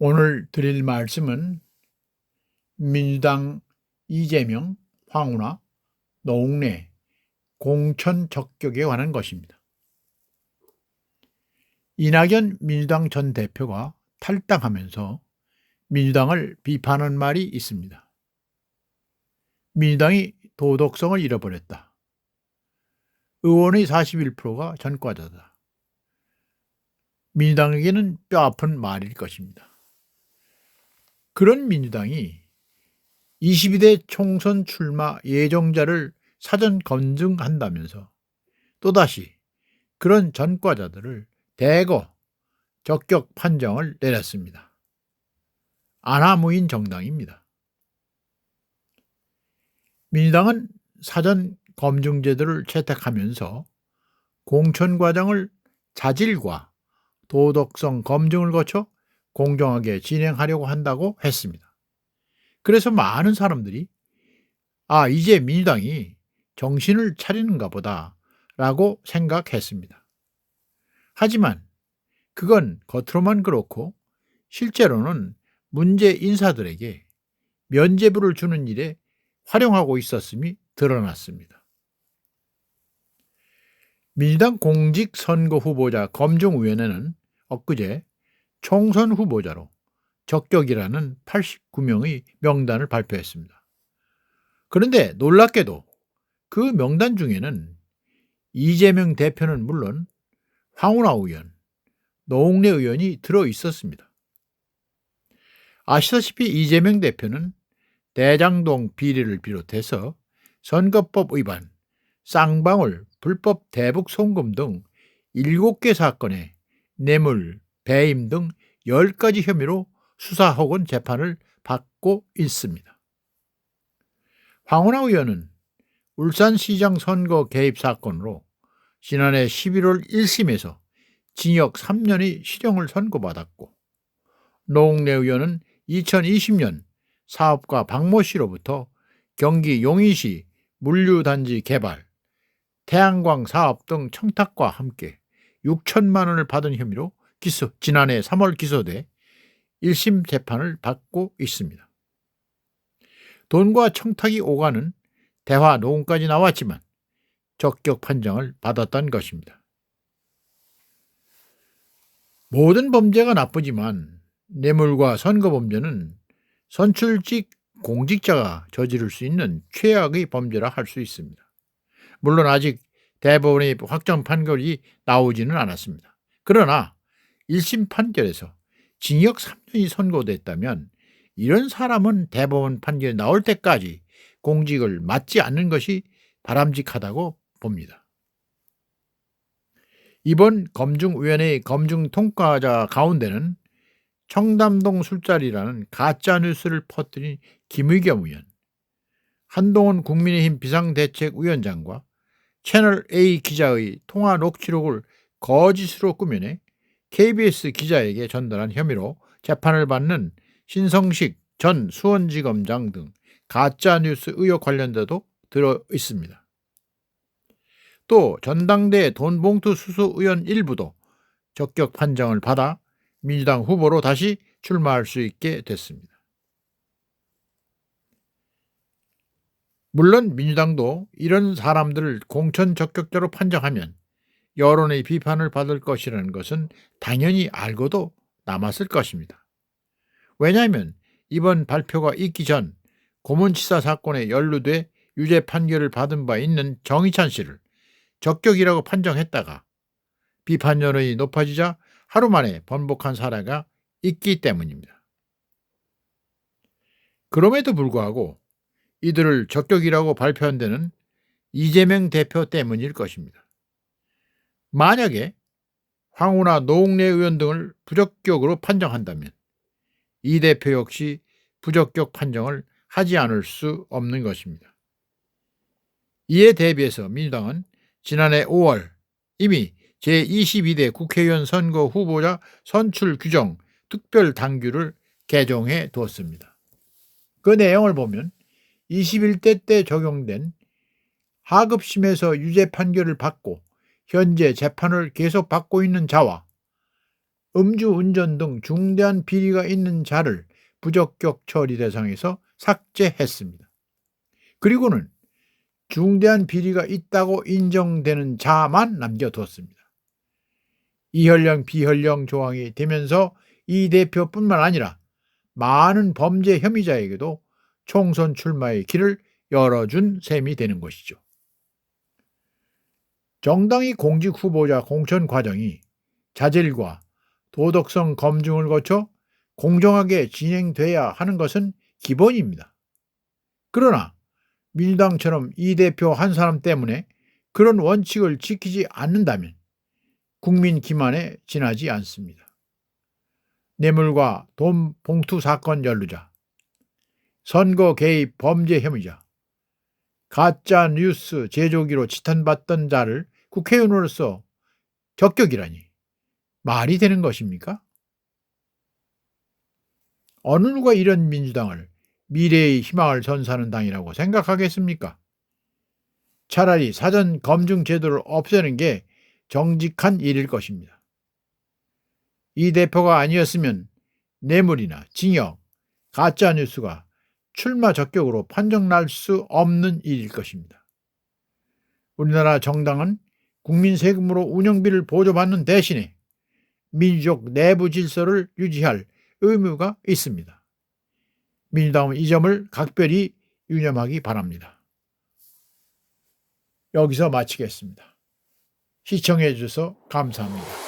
오늘 드릴 말씀은 민주당 이재명, 황운하, 노웅래 공천 적격에 관한 것입니다. 이낙연 민주당 전 대표가 탈당하면서 민주당을 비판한 말이 있습니다. 민주당이 도덕성을 잃어버렸다. 의원의 41%가 전과자다. 민주당에게는 뼈아픈 말일 것입니다. 그런 민주당이 22대 총선 출마 예정자를 사전 검증한다면서 또다시 그런 전과자들을 대거 적격 판정을 내렸습니다. 아나무인 정당입니다. 민주당은 사전 검증 제도를 채택하면서 공천 과정을 자질과 도덕성 검증을 거쳐 공정하게 진행하려고 한다고 했습니다. 그래서 많은 사람들이 이제 민주당이 정신을 차리는가 보다 라고 생각했습니다. 하지만 그건 겉으로만 그렇고 실제로는 문제 인사들에게 면죄부를 주는 일에 활용하고 있었음이 드러났습니다. 민주당 공직선거후보자 검증위원회는 엊그제 총선 후보자로 적격이라는 89명의 명단을 발표했습니다. 그런데 놀랍게도 그 명단 중에는 이재명 대표는 물론 황운하 의원, 노웅래 의원이 들어 있었습니다. 아시다시피 이재명 대표는 대장동 비리를 비롯해서 선거법 위반, 쌍방울, 불법 대북 송금 등 7개 사건에 뇌물, 배임 등 10가지 혐의로 수사 혹은 재판을 받고 있습니다. 황운하 의원은 울산시장 선거 개입 사건으로 지난해 11월 1심에서 징역 3년의 실형을 선고받았고, 노웅래 의원은 2020년 사업가 박모 씨로부터 경기 용인시 물류단지 개발, 태양광 사업 등 청탁과 함께 6천만 원을 받은 혐의로 지난해 3월 기소돼 1심 재판을 받고 있습니다. 돈과 청탁이 오가는 대화 녹음까지 나왔지만 적격 판정을 받았던 것입니다. 모든 범죄가 나쁘지만 뇌물과 선거 범죄는 선출직 공직자가 저지를 수 있는 최악의 범죄라 할 수 있습니다. 물론 아직 대법원의 확정 판결이 나오지는 않았습니다. 그러나 1심 판결에서 징역 3년이 선고됐다면 이런 사람은 대법원 판결이 나올 때까지 공직을 맡지 않는 것이 바람직하다고 봅니다. 이번 검증위원회의 검증 통과자 가운데는 청담동 술자리라는 가짜뉴스를 퍼뜨린 김의겸 의원, 한동훈 국민의힘 비상대책위원장과 채널A 기자의 통화 녹취록을 거짓으로 꾸며내 KBS 기자에게 전달한 혐의로 재판을 받는 신성식 전 수원지검장 등 가짜뉴스 의혹 관련자도 들어 있습니다. 또 전당대 돈봉투 수수 의원 일부도 적격 판정을 받아 민주당 후보로 다시 출마할 수 있게 됐습니다. 물론 민주당도 이런 사람들을 공천 적격자로 판정하면 여론의 비판을 받을 것이라는 것은 당연히 알고도 남았을 것입니다. 왜냐하면 이번 발표가 있기 전 고문치사 사건에 연루돼 유죄 판결을 받은 바 있는 정의찬 씨를 적격이라고 판정했다가 비판 여론이 높아지자 하루 만에 번복한 사례가 있기 때문입니다. 그럼에도 불구하고 이들을 적격이라고 발표한 데는 이재명 대표 때문일 것입니다. 만약에 황운하, 노웅래 의원 등을 부적격으로 판정한다면 이 대표 역시 부적격 판정을 하지 않을 수 없는 것입니다. 이에 대비해서 민주당은 지난해 5월 이미 제22대 국회의원 선거 후보자 선출 규정 특별 당규를 개정해 두었습니다. 그 내용을 보면 21대 때 적용된 하급심에서 유죄 판결을 받고 현재 재판을 계속 받고 있는 자와 음주운전 등 중대한 비리가 있는 자를 부적격 처리 대상에서 삭제했습니다. 그리고는 중대한 비리가 있다고 인정되는 자만 남겨두었습니다. 이현령, 비현령 조항이 되면서 이 대표뿐만 아니라 많은 범죄 혐의자에게도 총선 출마의 길을 열어준 셈이 되는 것이죠. 정당이 공직 후보자 공천 과정이 자질과 도덕성 검증을 거쳐 공정하게 진행돼야 하는 것은 기본입니다. 그러나 민주당처럼 이 대표 한 사람 때문에 그런 원칙을 지키지 않는다면 국민 기만에 지나지 않습니다. 뇌물과 돈 봉투 사건 연루자, 선거 개입 범죄 혐의자, 가짜 뉴스 제조기로 지탄받던 자를 국회의원으로서 적격이라니 말이 되는 것입니까? 어느 누가 이런 민주당을 미래의 희망을 선사하는 당이라고 생각하겠습니까? 차라리 사전 검증 제도를 없애는 게 정직한 일일 것입니다. 이 대표가 아니었으면 뇌물이나 징역, 가짜 뉴스가 출마 적격으로 판정날 수 없는 일일 것입니다. 우리나라 정당은 국민 세금으로 운영비를 보조받는 대신에 민주적 내부 질서를 유지할 의무가 있습니다. 민주당은 이 점을 각별히 유념하기 바랍니다. 여기서 마치겠습니다. 시청해 주셔서 감사합니다.